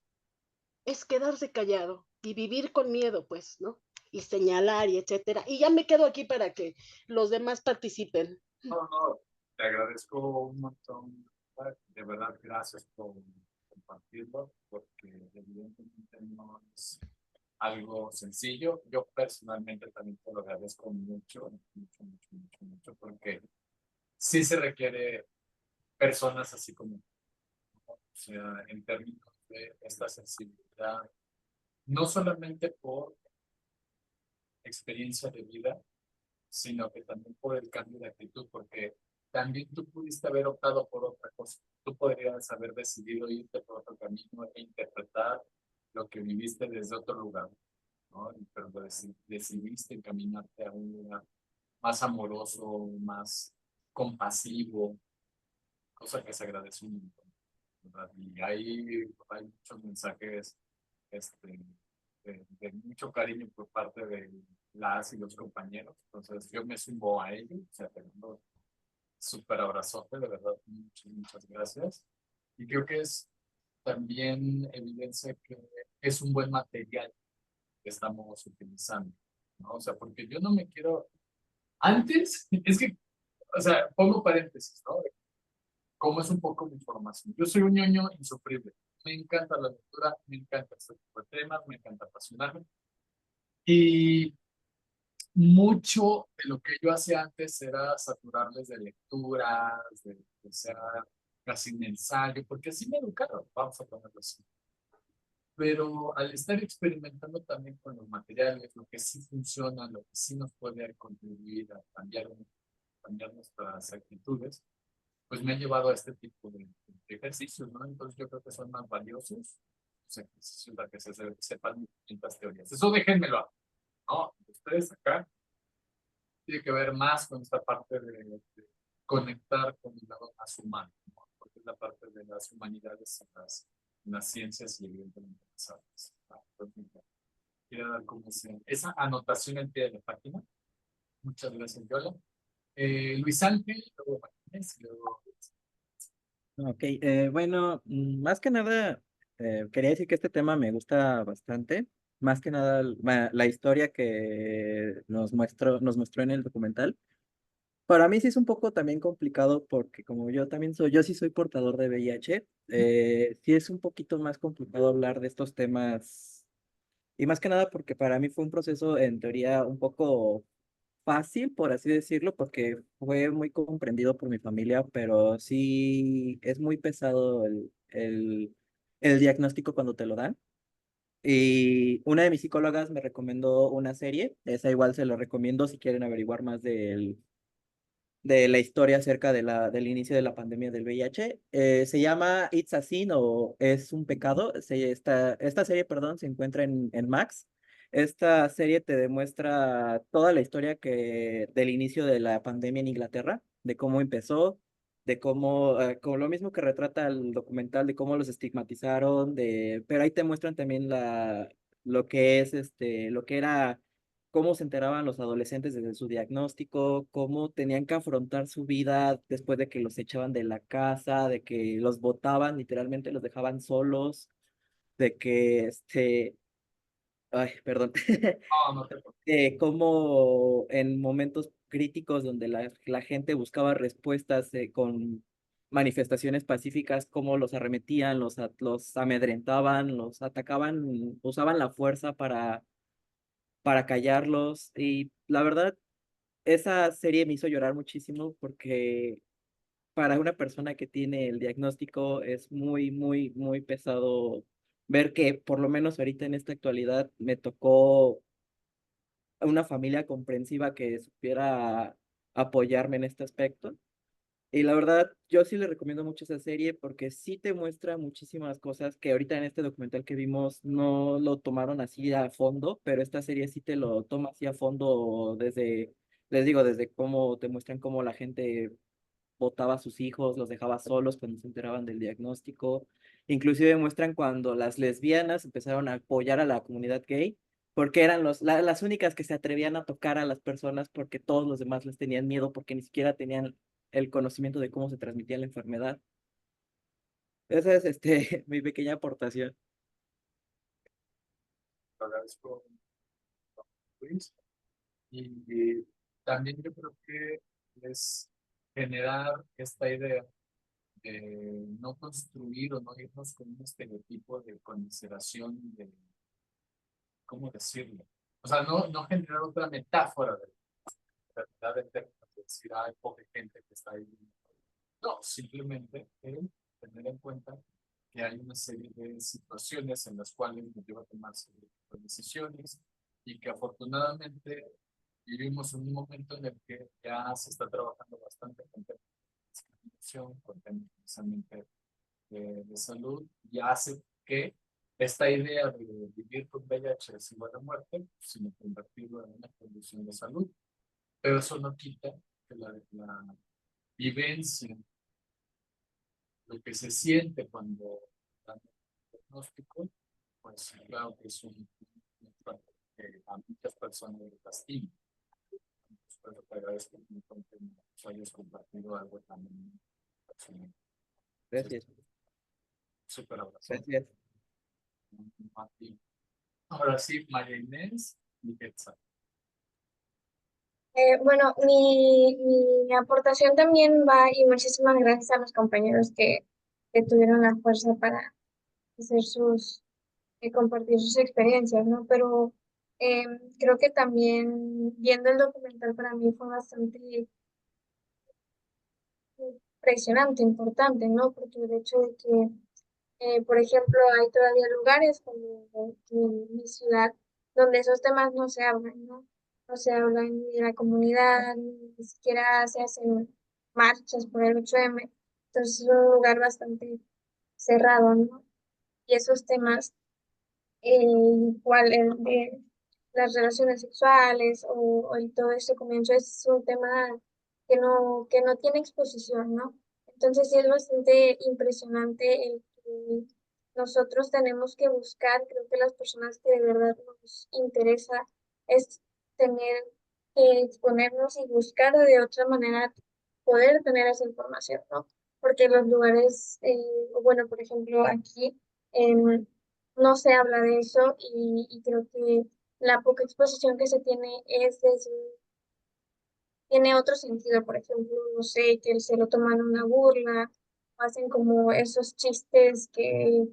Speaker 7: Es quedarse callado y vivir con miedo, pues, ¿no? Y señalar y etcétera. Y ya me quedo aquí para que los demás participen.
Speaker 2: No, te agradezco un montón. De verdad, gracias por compartirlo, porque evidentemente no es algo sencillo. Yo personalmente también te lo agradezco mucho, mucho, mucho, mucho, mucho, porque sí se requiere personas así como, o sea, en términos de esta sensibilidad, no solamente por experiencia de vida, sino que también por el cambio de actitud, porque también tú pudiste haber optado por otra cosa. Tú podrías haber decidido irte por otro camino e interpretar lo que viviste desde otro lugar, ¿no? Pero decidiste encaminarte a un lugar más amoroso, más compasivo, cosa que se agradece un montón, ¿verdad? Y hay muchos mensajes este, de mucho cariño por parte de las y los compañeros. Entonces yo me sumo a ellos, o sea, te mando súper abrazote, de verdad, muchas, muchas gracias. Y creo que es también evidencia que es un buen material que estamos utilizando, ¿no? O sea, porque yo no me quiero, antes, es que, o sea, pongo paréntesis, ¿no? Como es un poco mi formación. Yo soy un ñoño insufrible. me encanta la lectura, me encanta este tipo de temas, me encanta apasionarme. Y mucho de lo que yo hacía antes era saturarles de lecturas, de ser casi un ensayo, porque así me educaron, vamos a ponerlo así. Pero al estar experimentando también con los materiales, lo que sí funciona, lo que sí nos puede contribuir a cambiar nuestras actitudes, pues me ha llevado a este tipo de ejercicios, ¿no? Entonces yo creo que son más valiosos los ejercicios para que se sepan distintas teorías. Eso déjenmelo, ¿no? Ustedes acá tiene que ver más con esta parte de conectar con el lado más humano, ¿no? Porque es la parte de las humanidades en las ciencias y evidentemente en las artes. ¿No? Entonces, quiero dar como esa anotación en pie de la página. Muchas gracias, Yola. Luis Ángel, luego Martínez, luego...
Speaker 4: Ok, bueno, más que nada, quería decir que este tema me gusta bastante. Más que nada, la historia que nos mostró en el documental. Para mí sí es un poco también complicado porque como yo sí soy portador de VIH, sí es un poquito más complicado hablar de estos temas. Y más que nada porque para mí fue un proceso en teoría un poco fácil, por así decirlo, porque fue muy comprendido por mi familia, pero sí es muy pesado el diagnóstico cuando te lo dan. Y una de mis psicólogas me recomendó una serie, esa igual se lo recomiendo si quieren averiguar más de la historia acerca del inicio de la pandemia del VIH. Se llama It's a Sin o Es un pecado. Esta serie, perdón, se encuentra en Max. Esta serie te demuestra toda la historia del inicio de la pandemia en Inglaterra, de cómo empezó, de cómo, como lo mismo que retrata el documental, de cómo los estigmatizaron, pero ahí te muestran también lo que es lo que era cómo se enteraban los adolescentes desde su diagnóstico, cómo tenían que afrontar su vida después de que los echaban de la casa, de que los botaban, literalmente los dejaban solos, de que ay, perdón,
Speaker 2: No, no te preocupes.
Speaker 4: cómo en momentos críticos donde la gente buscaba respuestas con manifestaciones pacíficas, cómo los arremetían, los amedrentaban, los atacaban, usaban la fuerza para callarlos. Y la verdad, esa serie me hizo llorar muchísimo porque para una persona que tiene el diagnóstico es muy, muy, muy pesado ver que por lo menos ahorita en esta actualidad me tocó una familia comprensiva que supiera apoyarme en este aspecto. Y la verdad, yo sí le recomiendo mucho esa serie porque sí te muestra muchísimas cosas que ahorita en este documental que vimos no lo tomaron así a fondo, pero esta serie sí te lo toma así a fondo les digo, desde cómo te muestran cómo la gente botaba a sus hijos, los dejaba solos cuando se enteraban del diagnóstico. Inclusive muestran cuando las lesbianas empezaron a apoyar a la comunidad gay, porque eran las únicas que se atrevían a tocar a las personas porque todos los demás les tenían miedo porque ni siquiera tenían el conocimiento de cómo se transmitía la enfermedad. Esa es mi pequeña aportación.
Speaker 2: Te agradezco, Luis. Y también yo creo que es generar esta idea de no construir o no irnos con un estereotipo de conmiseración, de, ¿cómo decirlo? O sea, no generar otra metáfora de la realidad en términos de decir, hay poca gente que está ahí. No, simplemente tener en cuenta que hay una serie de situaciones en las cuales nos lleva a tomar decisiones y que afortunadamente vivimos en un momento en el que ya se está trabajando bastante con temas de discriminación, con temas precisamente de salud, y hace que esta idea de vivir con VIH es igual a muerte, sino convertirlo en una condición de salud. Pero eso no quita que la vivencia, lo que se siente cuando dan el diagnóstico, pues claro que es un factor que a muchas personas les castiga. Por eso te agradezco mucho que nos hayas compartido algo tan personal.
Speaker 4: Gracias.
Speaker 2: Súper abrazo.
Speaker 4: Gracias.
Speaker 2: Ahora sí, María Inés y Quetzal.
Speaker 8: Bueno, mi aportación también va, y muchísimas gracias a los compañeros que tuvieron la fuerza hacer compartir sus experiencias, ¿no? Pero creo que también viendo el documental para mí fue bastante impresionante, importante, ¿no? Porque el hecho de que, por ejemplo, hay todavía lugares como en mi ciudad donde esos temas no se hablan, ¿no? No se hablan ni de la comunidad, ni siquiera se hacen marchas por el 8M. Entonces es un lugar bastante cerrado, ¿no? Y esos temas, igual el de las relaciones sexuales o el todo este comienzo es un tema que no tiene exposición, ¿no? Entonces sí es bastante impresionante el que nosotros tenemos que buscar, creo que las personas que de verdad nos interesa es tener que exponernos y buscar de otra manera poder tener esa información, ¿no? Porque los lugares, bueno, por ejemplo, aquí no se habla de eso y creo que la poca exposición que se tiene es tiene otro sentido, por ejemplo, no sé, que se lo toman una burla, hacen como esos chistes que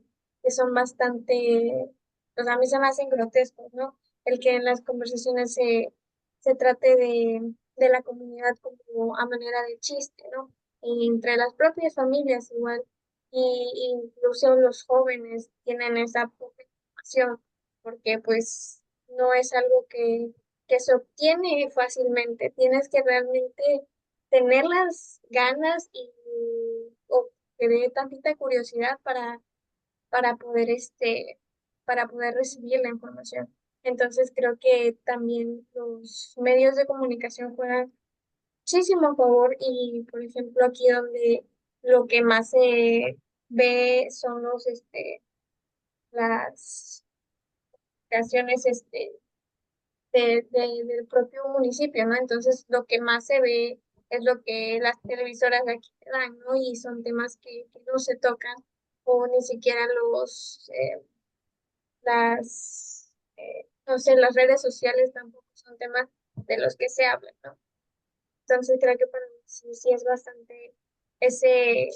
Speaker 8: son bastante, pues a mí se me hacen grotescos, ¿no? El que en las conversaciones se trate de la comunidad como a manera de chiste, ¿no? Y entre las propias familias igual, y incluso los jóvenes tienen esa poca información, porque pues no es algo que se obtiene fácilmente. Tienes que realmente tener las ganas y o que dé tantita curiosidad para poder para poder recibir la información. Entonces creo que también los medios de comunicación juegan muchísimo a favor y por ejemplo aquí donde lo que más se ve son las creaciones del propio municipio, ¿no? Entonces, lo que más se ve es lo que las televisoras de aquí te dan, ¿no? Y son temas que no se tocan o ni siquiera no sé, las redes sociales tampoco son temas de los que se habla, ¿no? Entonces, creo que para mí sí es bastante ese,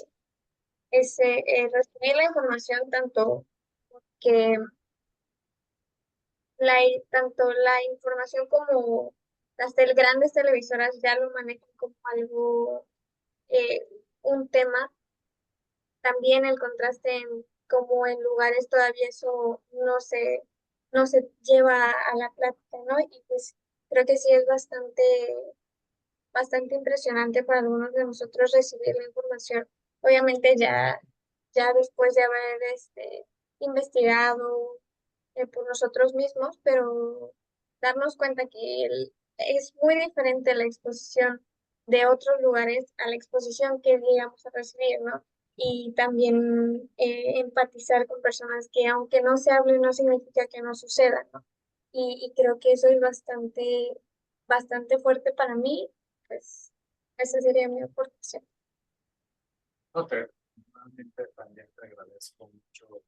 Speaker 8: recibir la información tanto que tanto la información como las grandes televisoras ya lo manejan como algo, eh, un tema. También el contraste en como en lugares todavía eso no se lleva a la plática, ¿no? Y pues creo que sí es bastante impresionante para algunos de nosotros recibir la información. Obviamente ya después de haber investigado por nosotros mismos, pero darnos cuenta que es muy diferente la exposición de otros lugares a la exposición que llegamos a recibir, ¿no? Y también empatizar con personas que aunque no se hable no significa que no suceda, ¿no? Y creo que eso es bastante fuerte para mí, pues esa sería mi aportación.
Speaker 2: Ok, realmente también te agradezco mucho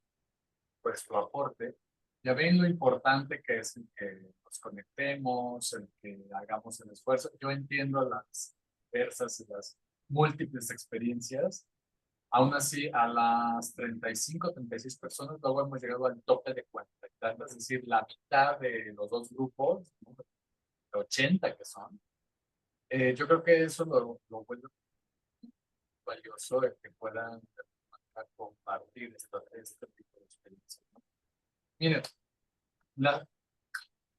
Speaker 2: pues tu aporte. Ya ven lo importante que es el que nos conectemos, el que hagamos el esfuerzo. Yo entiendo las diversas y las múltiples experiencias. Aún así, a las 35, 36 personas, luego hemos llegado al tope de 40 y tantas, es decir, la mitad de los dos grupos, ¿no? De 80 que son. Yo creo que eso lo vuelve valioso, el que puedan compartir este tipo de experiencias, ¿no? Miren, la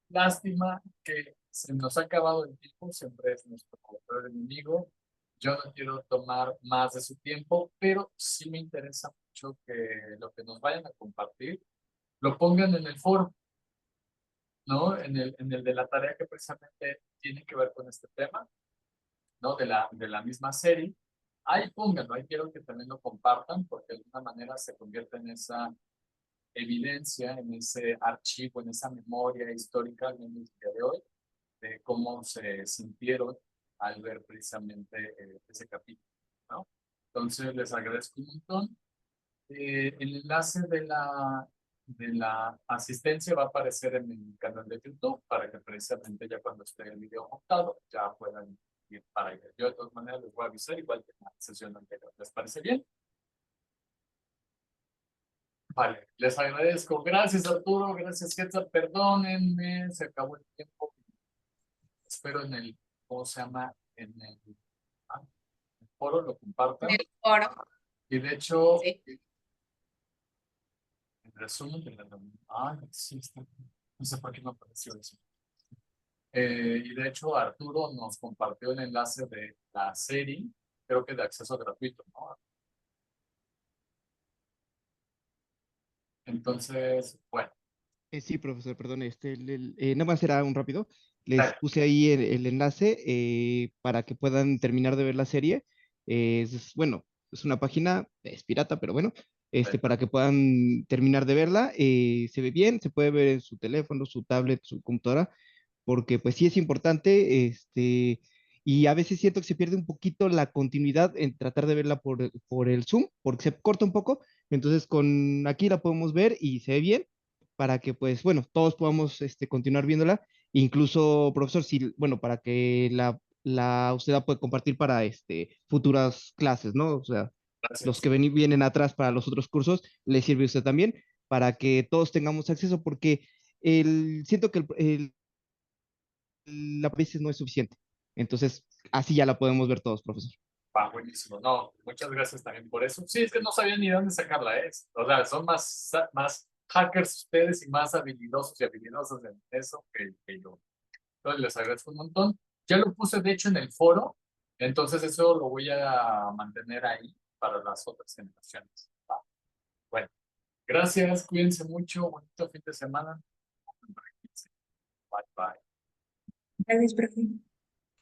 Speaker 2: lástima que se nos ha acabado el tiempo, siempre es nuestro peor enemigo. Yo no quiero tomar más de su tiempo, pero sí me interesa mucho que lo que nos vayan a compartir lo pongan en el foro, ¿no? En el de la tarea que precisamente tiene que ver con este tema, ¿no? De la misma serie. Ahí pónganlo, ahí quiero que también lo compartan, porque de alguna manera se convierte en esa evidencia, en ese archivo, en esa memoria histórica en el día de hoy, de cómo se sintieron al ver precisamente ese capítulo, ¿no? Entonces, les agradezco un montón. El enlace de la asistencia va a aparecer en mi canal de YouTube para que precisamente ya cuando esté el video montado ya puedan ir para allá. Yo de todas maneras les voy a avisar igual que en la sesión anterior. ¿Les parece bien? Vale, les agradezco. Gracias, Arturo. Gracias, Quetzal. Perdónenme, se acabó el tiempo. Espero en el, ¿cómo se llama? Ah, el foro lo compartan.
Speaker 3: En el foro.
Speaker 2: Y de hecho,
Speaker 3: Sí.
Speaker 2: en resumen de la reunión. Ah, sí, está. No sé por qué no apareció eso. Y de hecho, Arturo nos compartió el enlace de la serie, creo que de acceso gratuito, ¿no? Entonces, bueno,
Speaker 9: Sí, profesor, perdón, nada más era un rápido. Les
Speaker 2: dale.
Speaker 9: puse ahí el enlace para que puedan terminar de ver la serie. Bueno, es una página, es pirata, pero bueno, para que puedan terminar de verla. Se ve bien, se puede ver en su teléfono, su tablet, su computadora, porque pues sí es importante, y a veces siento que se pierde un poquito la continuidad en tratar de verla por el Zoom, porque se corta un poco. Entonces con aquí la podemos ver y se ve bien para que, pues, bueno, todos podamos continuar viéndola. Incluso, profesor, si, bueno, para que usted la puede compartir para futuras clases, ¿no? O sea, los
Speaker 2: Gracias.
Speaker 9: que vienen atrás para los otros cursos, le sirve a usted también, para que todos tengamos acceso, porque siento que la veces no es suficiente. Entonces, así ya la podemos ver todos, profesor.
Speaker 2: Va, buenísimo. No, muchas gracias también por eso. Sí, es que no sabía ni dónde sacarla, ¿eh? O sea, son más hackers ustedes y más habilidosos y habilidosas en eso que yo. Entonces, les agradezco un montón. Ya lo puse, de hecho, en el foro, entonces eso lo voy a mantener ahí para las otras generaciones. Va. Bueno, gracias, cuídense mucho, bonito fin de semana. Bye, bye.
Speaker 8: Gracias, profe.